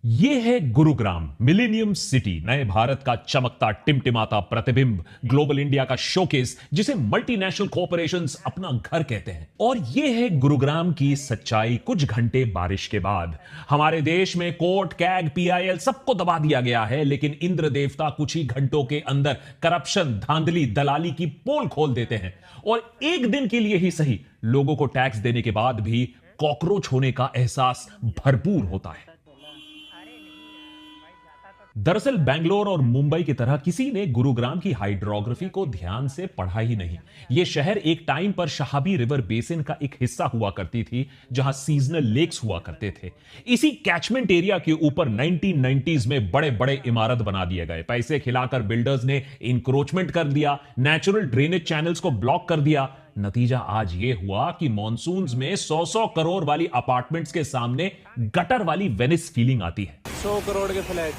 ये है Gurugram millennium city, नए भारत का चमकता टिमटिमाता प्रतिबिंब, ग्लोबल इंडिया का शोकेस, जिसे मल्टीनेशनल कॉरपोरेशंस अपना घर कहते हैं। और ये है गुरुग्राम की सच्चाई कुछ घंटे बारिश के बाद। हमारे देश में कोर्ट, कैग, पीआईएल सबको दबा दिया गया है, लेकिन इंद्र देवता कुछ ही घंटों के अंदर करप्शन, धांधली, दलाली की पोल खोल देते हैं। और एक दिन के लिए ही सही, लोगों को टैक्स देने के बाद भी कॉकरोच होने का एहसास भरपूर होता है। दरअसल बेंगलोर और मुंबई की तरह किसी ने गुरुग्राम की हाइड्रोग्राफी को ध्यान से पढ़ा ही नहीं। यह शहर एक टाइम पर शहाबी रिवर बेसिन का एक हिस्सा हुआ करती थी, जहां सीजनल लेक्स हुआ करते थे। इसी कैचमेंट एरिया के ऊपर 1990s में बड़े बड़े इमारत बना दिए गए। पैसे खिलाकर बिल्डर्स ने इंक्रोचमेंट कर दिया, नेचुरल ड्रेनेज चैनल्स को ब्लॉक कर दिया। नतीजा आज यह हुआ कि मॉनसून्स में 100 करोड़ वाली अपार्टमेंट्स के सामने गटर वाली वेनिस फीलिंग आती है। 100 करोड़ के फ्लैट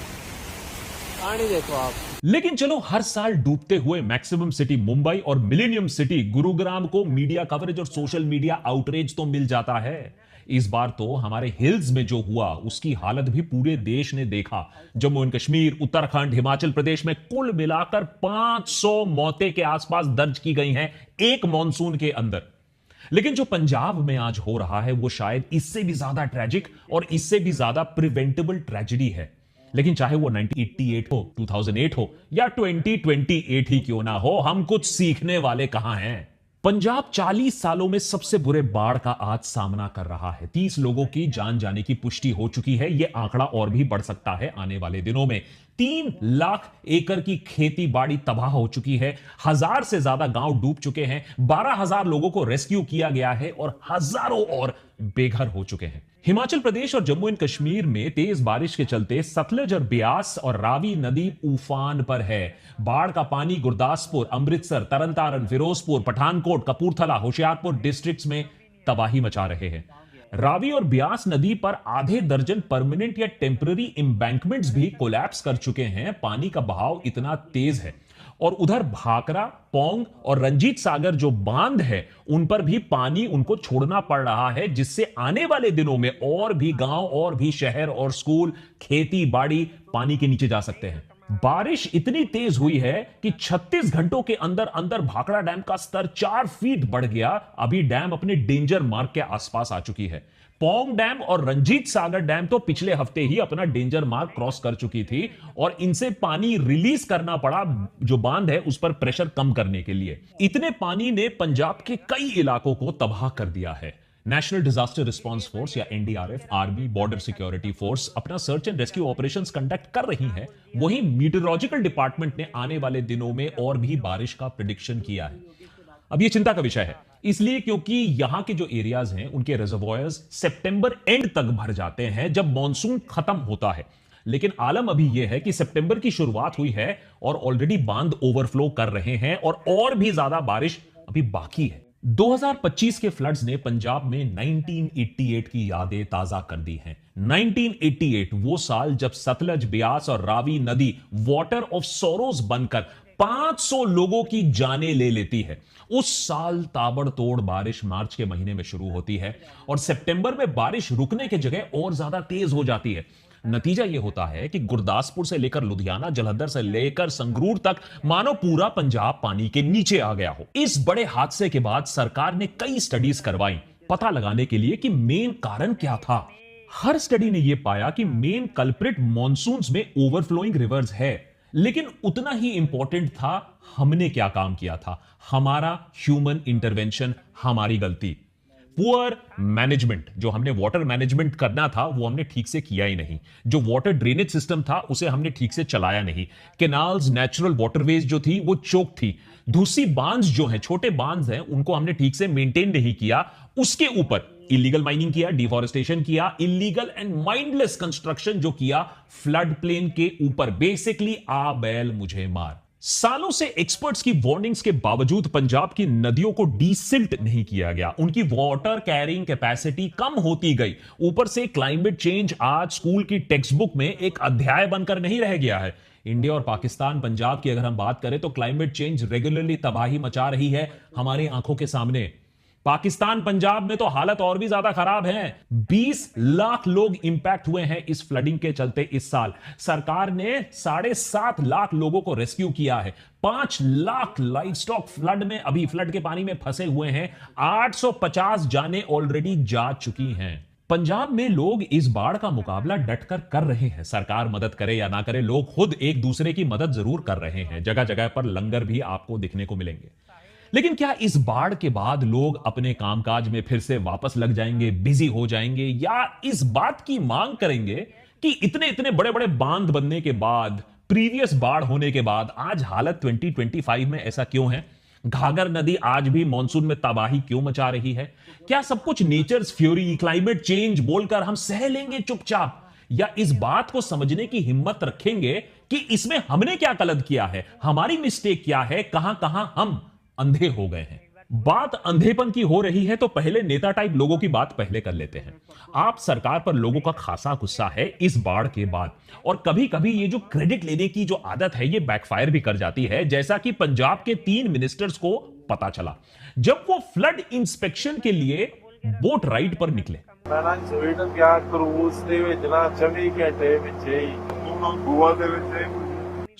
पानी देखो आप। लेकिन चलो, हर साल डूबते हुए मैक्सिमम सिटी मुंबई और मिलेनियम सिटी गुरुग्राम को मीडिया कवरेज और सोशल मीडिया आउटरीच तो मिल जाता है। इस बार तो हमारे हिल्स में जो हुआ उसकी हालत भी पूरे देश ने देखा। जम्मू एंड कश्मीर, उत्तराखंड, हिमाचल प्रदेश में कुल मिलाकर 500 मौतें के आसपास दर्ज की गई हैं एक मॉनसून के अंदर। लेकिन जो पंजाब में आज हो रहा है वो शायद इससे भी ज्यादा ट्रेजिक और इससे भी ज्यादा प्रिवेंटेबल ट्रेजेडी है। लेकिन चाहे वो 1988 हो, 2008 हो या 2028 ही क्यों ना हो, हम कुछ सीखने वाले कहां हैं। पंजाब 40 सालों में सबसे बुरे बाढ़ का आज सामना कर रहा है। 30 लोगों की जान जाने की पुष्टि हो चुकी है। यह आंकड़ा और भी बढ़ सकता है आने वाले दिनों में। 3 लाख एकड़ की खेती बाड़ी तबाह हो चुकी है। 1000 से ज्यादा गांव डूब चुके हैं। 12,000 लोगों को रेस्क्यू किया गया है और हजारों और बेघर हो चुके हैं। हिमाचल प्रदेश और जम्मू एंड कश्मीर में तेज बारिश के चलते सतलज और ब्यास और रावी नदी उफान पर है। बाढ़ का पानी गुरदासपुर, अमृतसर, तरनतारन, फिरोजपुर, पठानकोट, कपूरथला, होशियारपुर डिस्ट्रिक्ट्स में तबाही मचा रहे हैं। रावी और ब्यास नदी पर आधे दर्जन परमानेंट या टेम्पररी एम्बैंकमेंट्स भी कोलैप्स कर चुके हैं। पानी का बहाव इतना तेज है। और उधर भाखरा, पौंग और रंजीत सागर जो बांध है, उन पर भी पानी उनको छोड़ना पड़ रहा है, जिससे आने वाले दिनों में और भी गांव और भी शहर और स्कूल, खेती बाड़ी पानी के नीचे जा सकते हैं। बारिश इतनी तेज हुई है कि 36 घंटों के अंदर अंदर भाखड़ा डैम का स्तर 4 फीट बढ़ गया। अभी डैम अपने डेंजर मार्क के आसपास आ चुकी है। पौंग डैम और रंजीत सागर डैम तो पिछले हफ्ते ही अपना डेंजर मार्क क्रॉस कर चुकी थी और इनसे पानी रिलीज करना पड़ा, जो बांध है उस पर प्रेशर कम करने के लिए। इतने पानी ने पंजाब के कई इलाकों को तबाह कर दिया है। नेशनल डिजास्टर रिस्पांस फोर्स या NDRF, army, border security force अपना search and rescue operations conduct कर रही है। वहीं मीटरोलॉजिकल डिपार्टमेंट ने आने वाले दिनों में और भी बारिश का प्रेडिक्शन किया है। अब यह चिंता का विषय है, इसलिए क्योंकि यहां के जो एरियाज हैं उनके रिजर्वॉयर्स सितंबर एंड तक भर जाते हैं जब मॉनसून खत्म होता है। लेकिन आलम अभी यह है कि सितंबर की शुरुआत हुई है और ऑलरेडी बांध ओवरफ्लो कर रहे हैं और भी ज्यादा बारिश अभी बाकी है। 2025 के फ्लड्स ने पंजाब में 1988 की यादें ताजा कर दी हैं। 1988 वो साल जब सतलज, ब्यास और रावी नदी वाटर ऑफ सोरोज बनकर 500 लोगों की जानें ले लेती है। उस साल ताबड़तोड़ बारिश मार्च के महीने में शुरू होती है और सितंबर में बारिश रुकने की जगह और ज्यादा तेज हो जाती है। नतीजा यह होता है कि गुरदासपुर से लेकर लुधियाना, जलंधर से लेकर संगरूर तक मानो पूरा पंजाब पानी के नीचे आ गया हो। इस बड़े हादसे के बाद सरकार ने कई स्टडीज करवाई पता लगाने के लिए कि मेन कारण क्या था। हर स्टडी ने यह पाया कि मेन कल्प्रिट मॉनसून्स में ओवरफ्लोइंग रिवर्स है, लेकिन उतना ही इंपॉर्टेंट था हमने क्या काम किया था। हमारा ह्यूमन इंटरवेंशन, हमारी गलती। पुअर मैनेजमेंट, जो हमने वाटर मैनेजमेंट करना था वो हमने ठीक से किया ही नहीं। जो वाटर ड्रेनेज सिस्टम था उसे हमने ठीक से चलाया नहीं। कैनाल्स, नेचुरल वाटरवेज जो थी वो चोक थी। दूसरी बांध जो है, छोटे बांध हैं, उनको हमने ठीक से मेंटेन नहीं किया। उसके ऊपर इलीगल माइनिंग किया, डिफॉरेस्टेशन किया, इलीगल एंड माइंडलेस कंस्ट्रक्शन जो किया फ्लड प्लेन के ऊपर। बेसिकली आ बैल मुझे मार। सालों से एक्सपर्ट्स की वार्निंग्स के बावजूद पंजाब की नदियों को डीसिल्ट नहीं किया गया। उनकी वाटर कैरिंग कैपेसिटी कम होती गई। ऊपर से क्लाइमेट चेंज आज स्कूल की टेक्स्ट बुक में एक अध्याय बनकर नहीं रह गया है। इंडिया और पाकिस्तान, पंजाब की अगर हम बात करें तो क्लाइमेट चेंज रेगुलरली तबाही मचा रही है हमारी आंखों के सामने। पाकिस्तान पंजाब में तो हालत और भी ज्यादा खराब है। 20 लाख लोग इंपैक्ट हुए हैं इस फ्लडिंग के चलते इस साल। सरकार ने 7.5 लाख लोगों को रेस्क्यू किया है। 5 लाख लाइव स्टॉक फ्लड में, अभी फ्लड के पानी में फंसे हुए हैं। 850 जाने ऑलरेडी जा चुकी हैं। पंजाब में लोग इस बाढ़ का मुकाबला डटकर कर रहे हैं। सरकार मदद करे या ना करे, लोग खुद एक दूसरे की मदद जरूर कर रहे हैं। जगह जगह पर लंगर भी आपको दिखने को मिलेंगे। लेकिन क्या इस बाढ़ के बाद लोग अपने कामकाज में फिर से वापस लग जाएंगे, बिजी हो जाएंगे, या इस बात की मांग करेंगे कि इतने इतने बड़े बड़े बांध बनने के बाद, प्रीवियस बाढ़ होने के बाद आज हालत 2025 में ऐसा क्यों है? घाघर नदी आज भी मॉनसून में तबाही क्यों मचा रही है? क्या सब कुछ नेचर्स फ्यूरी, क्लाइमेट चेंज बोलकर हम सह लेंगे चुपचाप, या इस बात को समझने की हिम्मत रखेंगे कि इसमें हमने क्या गलत किया है, हमारी मिस्टेक क्या है, कहां कहां हम अंधे हो गए हैं? बात अंधेपन की हो रही है तो पहले नेता टाइप लोगों की बात पहले कर लेते हैं। आप सरकार पर लोगों का खासा गुस्सा है इस बाढ़ के बाद, और कभी कभी ये जो क्रेडिट लेने की जो आदत है ये बैकफायर भी कर जाती है, जैसा कि पंजाब के 3 मिनिस्टर्स को पता चला जब वो फ्लड इंस्पेक्शन के लिए बोट राइड पर निकले। स्वीडन गया क्रूज ਦੇ ਵਿੱਚ ਨਾ 24 ਘੰਟੇ ਵਿੱਚ ਹੀ ਗੋਆ ਦੇ ਵਿੱਚ।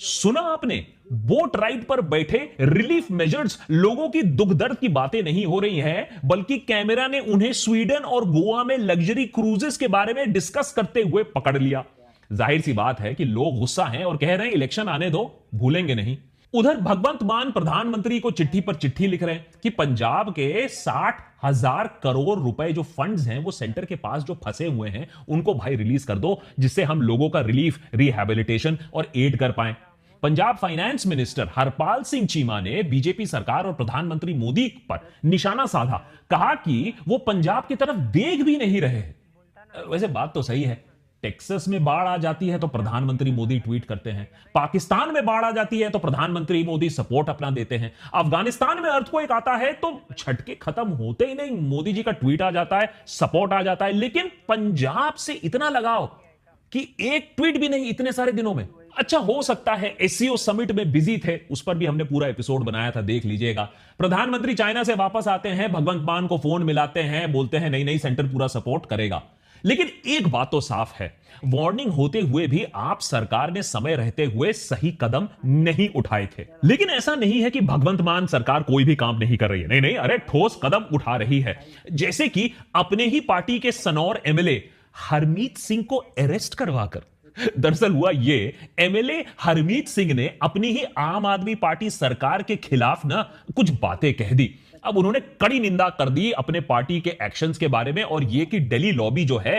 सुना आपने? बोट राइड पर बैठे रिलीफ मेजर्स, लोगों की दुख दर्द की बातें नहीं हो रही हैं, बल्कि कैमरा ने उन्हें स्वीडन और गोवा में लग्जरी क्रूजेस के बारे में डिस्कस करते हुए पकड़ लिया। जाहिर सी बात है कि लोग गुस्सा हैं और कह रहे हैं इलेक्शन आने दो, भूलेंगे नहीं। उधर भगवंत मान प्रधानमंत्री को चिट्ठी पर चिट्ठी लिख रहे हैं कि पंजाब के 60,000 करोड़ रुपए जो फंड्स हैं वो सेंटर के पास जो फंसे हुए हैं उनको भाई रिलीज कर दो, जिससे हम लोगों का रिलीफ, रिहैबिलिटेशन और एड कर पाए। पंजाब फाइनेंस मिनिस्टर हरपाल सिंह चीमा ने बीजेपी सरकार और प्रधानमंत्री मोदी पर निशाना साधा, कहा कि वो पंजाब की तरफ देख भी नहीं रहे हैं। वैसे बात तो सही है, टेक्सास में बाढ़ आ जाती है तो प्रधानमंत्री मोदी ट्वीट करते हैं, पाकिस्तान में बाढ़ आ जाती है तो प्रधानमंत्री मोदी सपोर्ट अपना देते हैं, अफगानिस्तान में अर्थक्वेक आता है तो झटके खत्म होते ही नहीं मोदी जी का ट्वीट आ जाता है, सपोर्ट आ जाता है। लेकिन पंजाब से इतना लगाव कि एक ट्वीट भी नहीं इतने सारे दिनों में। अच्छा, हो सकता है एससीओ समिट में बिजी थे, उस पर भी हमने पूरा एपिसोड बनाया था, देख लीजिएगा। प्रधानमंत्री चाइना से वापस आते हैं, भगवंत मान को फोन मिलाते हैं, बोलते हैं नहीं नहीं सेंटर पूरा सपोर्ट करेगा। लेकिन एक बात तो साफ है, वार्निंग होते हुए भी आप सरकार ने समय रहते हुए सही कदम नहीं उठाए थे। लेकिन ऐसा नहीं है कि भगवंत मान सरकार कोई भी काम नहीं कर रही है, नहीं नहीं, अरे ठोस कदम उठा रही है। जैसे कि अपने ही पार्टी के सनौर एमएलए हरमीत सिंह को अरेस्ट करवाकर, दरअसल हुआ ये, एमएलए हरमीत सिंह ने अपनी ही आम आदमी पार्टी सरकार के खिलाफ ना कुछ बातें कह दी। अब उन्होंने कड़ी निंदा कर दी अपने पार्टी के एक्शंस के बारे में, और ये कि दिल्ली लॉबी जो है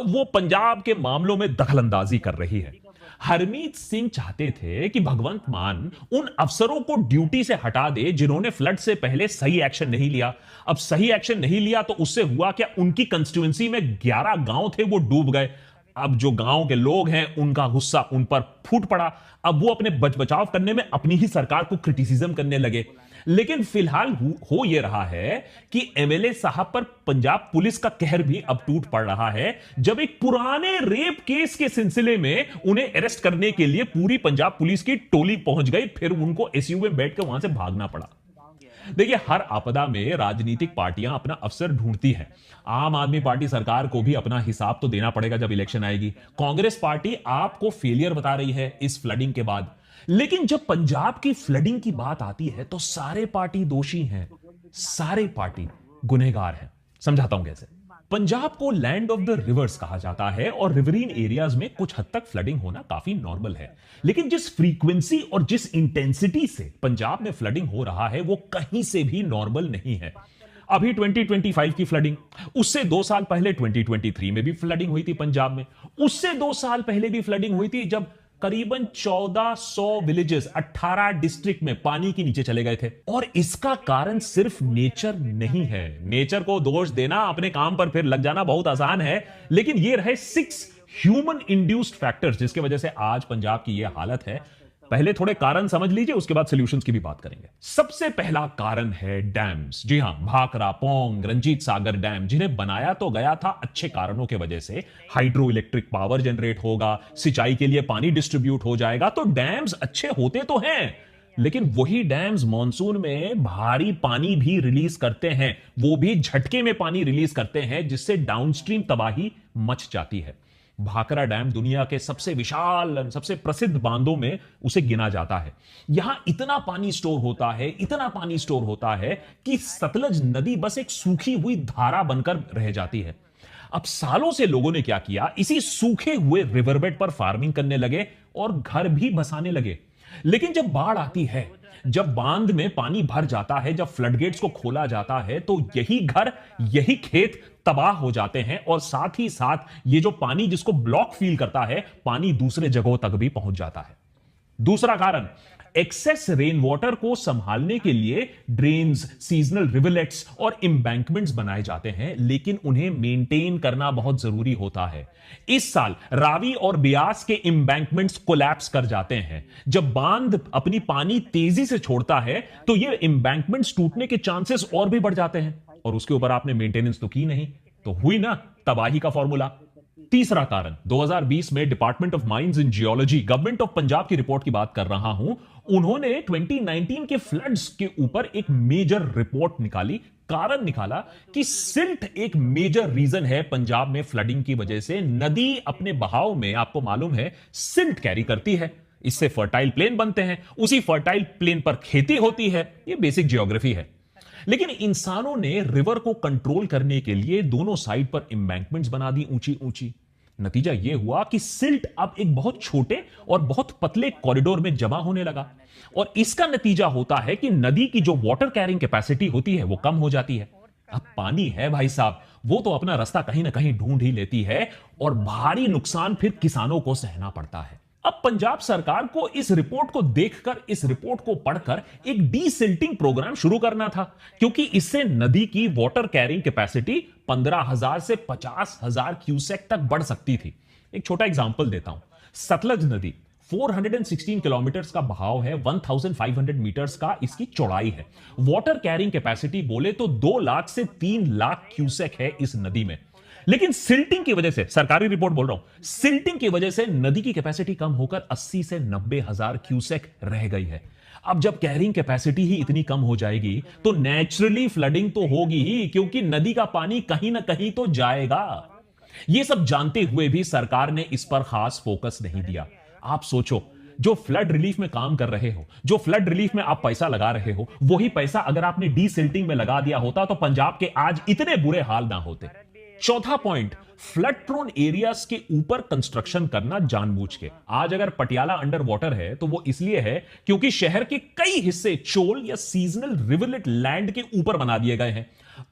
वो पंजाब के मामलों में दखलंदाजी कर रही है। हरमीत सिंह चाहते थे कि भगवंत मान उन अफसरों को ड्यूटी से हटा दे जिन्होंने फ्लड से पहले सही एक्शन नहीं लिया। अब सही एक्शन नहीं लिया तो उससे हुआ क्या, उनकी कंस्टिट्यूएंसी में 11 गांव थे वो डूब गए। अब जो गांव के लोग हैं उनका गुस्सा उन पर फूट पड़ा। अब वो अपने बचाव करने में अपनी ही सरकार को क्रिटिसिज्म करने लगे। लेकिन फिलहाल हो यह रहा है कि एमएलए साहब पर पंजाब पुलिस का कहर भी अब टूट पड़ रहा है, जब एक पुराने रेप केस के सिलसिले में उन्हें अरेस्ट करने के लिए पूरी पंजाब पुलिस की टोली पहुंच गई, फिर उनको एसयू में बैठकर वहां से भागना पड़ा। देखिए, हर आपदा में राजनीतिक पार्टियां अपना अवसर ढूंढती हैं। आम आदमी पार्टी सरकार को भी अपना हिसाब तो देना पड़ेगा जब इलेक्शन आएगी। कांग्रेस पार्टी आपको फेलियर बता रही है इस फ्लडिंग के बाद। लेकिन जब पंजाब की फ्लडिंग की बात आती है तो सारे पार्टी दोषी हैं, सारे पार्टी गुनहगार हैं। समझाता हूं कैसे। पंजाब को लैंड ऑफ द रिवर्स कहा जाता है और रिवरीन एरियाज में कुछ हद तक फ्लडिंग होना काफी नॉर्मल है। लेकिन जिस फ्रीक्वेंसी और जिस इंटेंसिटी से पंजाब में फ्लडिंग हो रहा है वो कहीं से भी नॉर्मल नहीं है। अभी 2025 की फ्लडिंग, उससे 2 साल पहले 2023 में भी फ्लडिंग हुई थी पंजाब में, उससे 2 साल पहले भी फ्लडिंग हुई थी जब करीबन 1400 विलेजेस 18 डिस्ट्रिक्ट में पानी के नीचे चले गए थे। और इसका कारण सिर्फ नेचर नहीं है। नेचर को दोष देना, अपने काम पर फिर लग जाना बहुत आसान है, लेकिन ये रहे 6 ह्यूमन इंड्यूस्ड फैक्टर्स जिसकी वजह से आज पंजाब की यह हालत है। पहले थोड़े कारण समझ लीजिए, उसके बाद सॉल्यूशंस की भी बात करेंगे। सबसे पहला कारण है डैम्स। जी हां, भाखड़ा, पौंग, रंजीत सागर डैम, जिन्हें बनाया तो गया था अच्छे कारणों के वजह से, हाइड्रो इलेक्ट्रिक पावर जनरेट होगा, सिंचाई के लिए पानी डिस्ट्रीब्यूट हो जाएगा, तो डैम्स अच्छे होते तो हैं, लेकिन वही डैम्स मॉनसून में भारी पानी भी रिलीज करते हैं, वो भी झटके में पानी रिलीज करते हैं, जिससे डाउनस्ट्रीम तबाही मच जाती है। भाखरा डैम दुनिया के सबसे विशाल, सबसे प्रसिद्ध बांधों में उसे गिना जाता है। यहां इतना पानी स्टोर होता है, इतना पानी स्टोर होता है कि सतलज नदी बस एक सूखी हुई धारा बनकर रह जाती है। अब सालों से लोगों ने क्या किया, इसी सूखे हुए रिवरबेड पर फार्मिंग करने लगे और घर भी बसाने लगे। लेकिन जब बाढ़ आती है, जब बांध में पानी भर जाता है, जब फ्लडगेट्स को खोला जाता है, तो यही घर, यही खेत तबाह हो जाते हैं और साथ ही साथ ये जो पानी जिसको ब्लॉक फील करता है, पानी दूसरे जगहों तक भी पहुंच जाता है। दूसरा कारण, एक्सेस रेन वाटर को संभालने के लिए ड्रेन्स, सीजनल रिवरलेट्स और एम्बैंकमेंट्स बनाए जाते हैं, लेकिन उन्हें मेंटेन करना बहुत जरूरी होता है। इस साल रावी और ब्यास के एम्बैंकमेंट्स कोलैप्स कर जाते हैं। जब बांध अपनी पानी तेजी से छोड़ता है तो ये एम्बैंकमेंट्स टूटने के चांसेस और भी बढ़ जाते हैं, और उसके ऊपर आपने मेंटेनेंस तो की नहीं, तो हुई ना तबाही का फॉर्मूला। तीसरा कारण, 2020 में department of mines and geology, government of Punjab की रिपोर्ट की बात कर रहा हूं। उन्होंने 2019 के फ्लड्स के ऊपर एक मेजर रिपोर्ट निकाली। कारण निकाला कि सिल्ट एक मेजर रीजन है पंजाब में फ्लडिंग की वजह से। नदी अपने बहाव में, आपको मालूम है, सिल्ट कैरी करती है, इससे फर्टाइल प्लेन बनते हैं, उसी फर्टाइल प्लेन पर खेती होती है। यह बेसिक जियोग्राफी है। लेकिन इंसानों ने रिवर को कंट्रोल करने के लिए दोनों साइड पर एम्बैंकमेंट्स बना दी ऊंची ऊंची। नतीजा यह हुआ कि सिल्ट अब एक बहुत छोटे और बहुत पतले कॉरिडोर में जमा होने लगा, और इसका नतीजा होता है कि नदी की जो वाटर कैरिंग कैपेसिटी होती है वो कम हो जाती है। अब पानी है भाई साहब, वो तो अपना रास्ता कहीं ना कहीं ढूंढ ही लेती है, और भारी नुकसान फिर किसानों को सहना पड़ता है। अब पंजाब सरकार को इस रिपोर्ट को देखकर, इस रिपोर्ट को पढ़कर एक डीसिल्टिंग प्रोग्राम शुरू करना था, क्योंकि इससे नदी की वाटर कैरिंग कैपेसिटी 15,000 से 50,000 क्यूसेक तक बढ़ सकती थी। एक छोटा एग्जांपल देता हूं। सतलज नदी 416 किलोमीटर का बहाव है, 1500 मीटर्स का इसकी चौड़ाई है। वाटर कैरिंग कैपेसिटी बोले तो 2 लाख से 3 लाख क्यूसेक है इस नदी में। लेकिन सिल्टिंग की वजह से, सरकारी रिपोर्ट बोल रहा हूं, सिल्टिंग की वजह से नदी की कैपेसिटी कम होकर 80 से 90,000 क्यूसेक रह गई है। अब जब कैरिंग कैपेसिटी ही इतनी कम हो जाएगी तो नेचुरली फ्लडिंग तो होगी ही, क्योंकि नदी का पानी कहीं ना कहीं तो जाएगा। यह सब जानते हुए भी सरकार ने इस पर खास फोकस नहीं दिया। आप सोचो, जो फ्लड रिलीफ में काम कर रहे हो, जो फ्लड रिलीफ में आप पैसा लगा रहे हो, वही पैसा अगर आपने डीसिल्टिंग में लगा दिया होता तो पंजाब के आज इतने बुरे हाल ना होते। चौथा पॉइंट, फ्लड प्रोन एरियाज के ऊपर कंस्ट्रक्शन करना जानबूझ के। आज अगर पटियाला अंडर वाटर है तो वो इसलिए है क्योंकि शहर के कई हिस्से चोल या सीजनल रिवरलेट लैंड के ऊपर बना दिए गए हैं।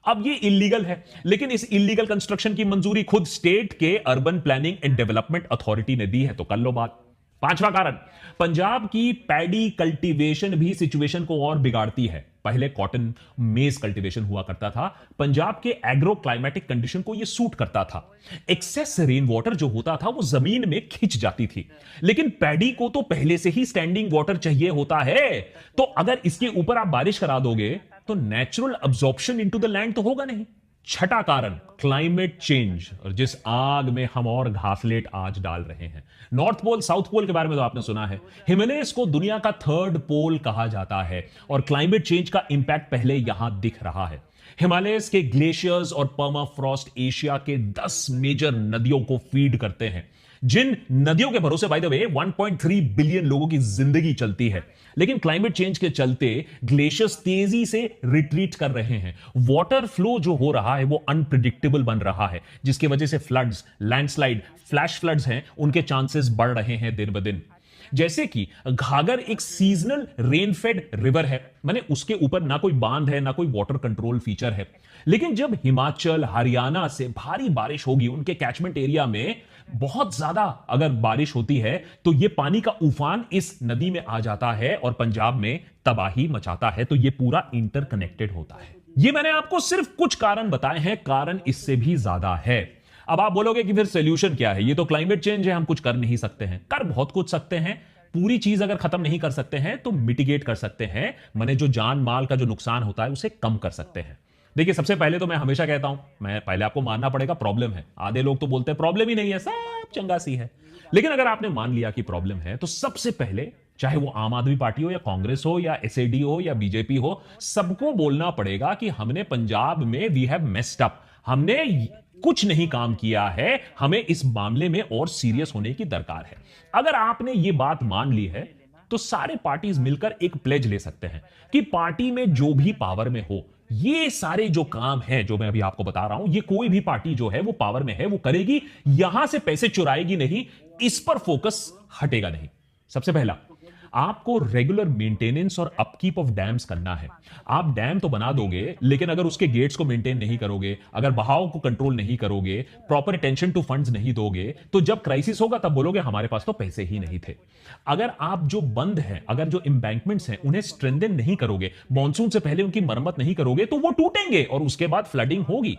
अब ये इलीगल है, लेकिन इस इलीगल कंस्ट्रक्शन की मंजूरी खुद स्टेट के urban planning and development authority ने दी है, तो कर लो बात। पांचवा कारण, पंजाब की पैडी कल्टीवेशन भी सिचुएशन को और बिगाड़ती है। पहले कॉटन, मेज कल्टीवेशन हुआ करता था। पंजाब के एग्रो क्लाइमेटिक कंडीशन को यह सूट करता था। एक्सेस रेन वाटर जो होता था वो जमीन में खिंच जाती थी, लेकिन पैडी को तो पहले से ही स्टैंडिंग वाटर चाहिए होता है। तो अगर इसके ऊपर आप बारिश करा दोगे तो natural absorption into the land तो होगा नहीं। छठा कारण, क्लाइमेट चेंज, और जिस आग में हम और घासलेट आज डाल रहे हैं। नॉर्थ पोल, साउथ पोल के बारे में तो आपने सुना है। हिमालयस को दुनिया का 3rd पोल कहा जाता है, और क्लाइमेट चेंज का इंपैक्ट पहले यहां दिख रहा है। हिमालयस के ग्लेशियर्स और पर्माफ्रॉस्ट एशिया के 10 मेजर नदियों को फीड करते हैं, जिन नदियों के भरोसे बाय द वे 1.3 बिलियन लोगों की जिंदगी चलती है। लेकिन क्लाइमेट चेंज के चलते ग्लेशियर्स तेजी से रिट्रीट कर रहे हैं। वाटर फ्लो जो हो रहा है वो अनप्रिडिक्टेबल बन रहा है, जिसकी वजह से फ्लड्स, लैंडस्लाइड, फ्लैश फ्लड्स हैं, उनके चांसेस बढ़ रहे हैं दिन ब दिन। जैसे कि घाघर एक सीजनल रेनफेड रिवर है, माने उसके ऊपर ना कोई बांध है, ना कोई वाटर कंट्रोल फीचर है। लेकिन जब हिमाचल, हरियाणा से भारी बारिश होगी, उनके कैचमेंट एरिया में बहुत ज्यादा अगर बारिश होती है, तो यह पानी का उफान इस नदी में आ जाता है और पंजाब में तबाही मचाता है। तो यह पूरा इंटरकनेक्टेड होता है। यह मैंने आपको सिर्फ कुछ कारण बताए हैं, कारण इससे भी ज्यादा है। अब आप बोलोगे कि फिर सोल्यूशन क्या है? ये तो क्लाइमेट चेंज है, हम कुछ कर नहीं सकते हैं। कर बहुत कुछ सकते हैं। पूरी चीज अगर खत्म नहीं कर सकते हैं तो मिटिगेट कर सकते हैं, माने जो जान माल का जो नुकसान होता है उसे कम कर सकते हैं। देखिए, सबसे पहले तो मैं हमेशा कहता हूं, मैं पहले आपको मानना पड़ेगा प्रॉब्लम है। आधे लोग तो बोलते हैं प्रॉब्लम ही नहीं है, सब चंगा सी है। लेकिन अगर आपने मान लिया कि प्रॉब्लम है, तो सबसे पहले चाहे वो आम आदमी पार्टी हो या कांग्रेस हो या एसएडी हो या बीजेपी हो, सबको बोलना पड़ेगा कि हमने पंजाब में वी हैव मेस्ड अप, हमने कुछ नहीं काम किया है, हमें इस मामले में और सीरियस होने की दरकार है। अगर आपने ये बात मान ली है तो सारे पार्टीज मिलकर एक प्लेज ले सकते हैं कि पार्टी में जो भी पावर में हो, ये सारे जो काम हैं जो मैं अभी आपको बता रहा हूं, ये कोई भी पार्टी जो है वो पावर में है वो करेगी, यहां से पैसे चुराएगी नहीं, इस पर फोकस हटेगा नहीं। सबसे पहला, आपको रेगुलर मेंटेनेंस और अपकीप ऑफ डैम्स करना है। आप डैम तो बना दोगे, लेकिन अगर उसके गेट्स को मेंटेन नहीं करोगे, अगर बहाव को कंट्रोल नहीं करोगे, प्रॉपर अटेंशन टू फंड्स नहीं दोगे, तो जब क्राइसिस होगा तब बोलोगे हमारे पास तो पैसे ही नहीं थे। अगर आप जो बंद हैं, अगर जो एम्बैंकमेंट्स हैं उन्हें स्ट्रेंथन नहीं करोगे, मॉनसून से पहले उनकी मरम्मत नहीं करोगे, तो वो टूटेंगे और उसके बाद फ्लडिंग होगी।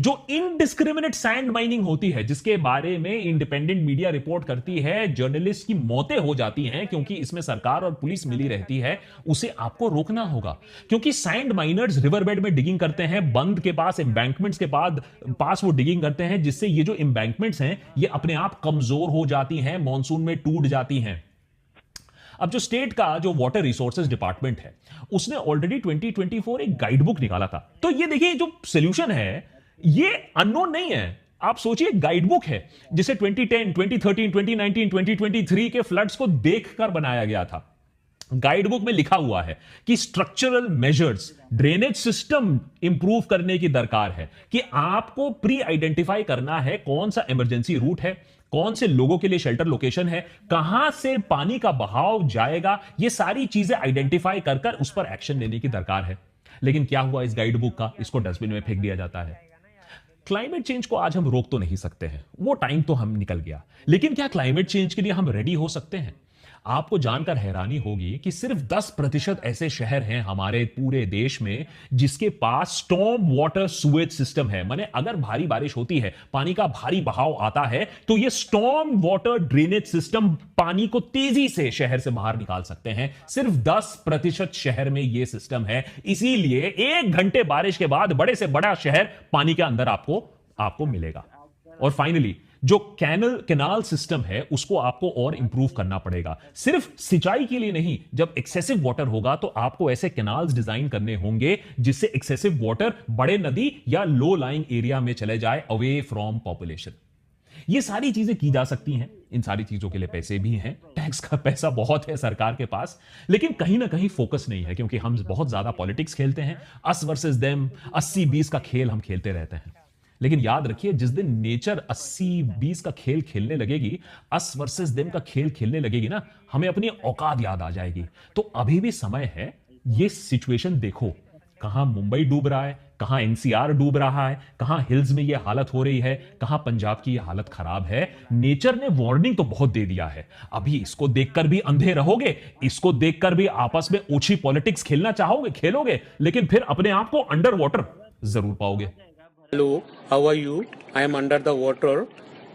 जो इनडिस्क्रिमिनेट सैंड माइनिंग होती है, जिसके बारे में इंडिपेंडेंट मीडिया रिपोर्ट करती है, जर्नलिस्ट की मौतें हो जाती हैं क्योंकि इसमें सरकार और पुलिस मिली रहती है, उसे आपको रोकना होगा। क्योंकि सैंड माइनर्स रिवरबेड में डिगिंग करते हैं, बंद के पास, एम्बैंकमेंट्स के पास वो डिगिंग करते हैं, जिससे ये जो एम्बैंकमेंट्स हैं ये अपने आप कमजोर हो जाती हैं, मॉनसून में टूट जाती हैं। अब जो स्टेट का जो वाटर रिसोर्सेज डिपार्टमेंट है, उसने ऑलरेडी 2024 एक गाइडबुक निकाला था। तो ये देखिए, जो सोल्यूशन है ये अननोन नहीं है। आप सोचिए, गाइडबुक है जिसे 2010, 2013, 2019, 2023 के फ्लड्स को देखकर बनाया गया था। गाइडबुक में लिखा हुआ है कि structural measures, drainage system improve करने की दरकार है, कि आपको प्री आइडेंटिफाई करना है कौन सा इमरजेंसी रूट है, कौन से लोगों के लिए शेल्टर लोकेशन है, कहां से पानी का बहाव जाएगा, ये सारी चीजें आइडेंटिफाई कर उस पर एक्शन लेने की दरकार है। लेकिन क्या हुआ इस गाइडबुक का? इसको डस्टबिन में फेंक दिया जाता है। क्लाइमेट चेंज को आज हम रोक तो नहीं सकते हैं, वो टाइम तो हम निकल गया, लेकिन क्या क्लाइमेट चेंज के लिए हम रेडी हो सकते हैं? आपको जानकर हैरानी होगी कि सिर्फ 10% ऐसे शहर हैं हमारे पूरे देश में जिसके पास स्टॉर्म वाटर सुएज सिस्टम है। माने अगर भारी बारिश होती है, पानी का भारी बहाव आता है, तो ये स्टॉर्म वाटर ड्रेनेज सिस्टम पानी को तेजी से शहर से बाहर निकाल सकते हैं। सिर्फ 10% शहर में यह सिस्टम है। इसीलिए 1 घंटे बारिश के बाद बड़े से बड़ा शहर पानी के अंदर आपको मिलेगा। और फाइनली, जो कैनाल सिस्टम है उसको आपको और इंप्रूव करना पड़ेगा। सिर्फ सिंचाई के लिए नहीं, जब एक्सेसिव वाटर होगा तो आपको ऐसे कैनाल्स डिजाइन करने होंगे जिससे एक्सेसिव वाटर बड़े नदी या लो लाइंग एरिया में चले जाए, अवे फ्रॉम पॉपुलेशन। ये सारी चीजें की जा सकती हैं। इन सारी चीजों के लिए पैसे भी हैं, टैक्स का पैसा बहुत है सरकार के पास, लेकिन कहीं ना कहीं फोकस नहीं है, क्योंकि हम बहुत ज्यादा पॉलिटिक्स खेलते हैं, अस वर्सेस देम, 80-20 का खेल हम खेलते रहते हैं। लेकिन याद रखिए, जिस दिन नेचर 80-20 का खेल खेलने लगेगी, अस वर्सेस देम का खेल खेलने लगेगी ना, हमें अपनी औकात याद आ जाएगी। तो अभी भी समय है। ये सिचुएशन देखो, कहां मुंबई डूब रहा है, कहां एनसीआर डूब रहा है, कहां हिल्स में यह हालत हो रही है, कहां पंजाब की यह हालत खराब है। नेचर ने वार्निंग तो बहुत दे दिया है। अभी इसको देखकर भी अंधे रहोगे, इसको देखकर भी आपस में ओछी पॉलिटिक्स खेलना चाहोगे, खेलोगे, लेकिन फिर अपने आप को अंडर वाटर जरूर पाओगे। Hello, how are you? I am under the water.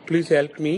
Please help me.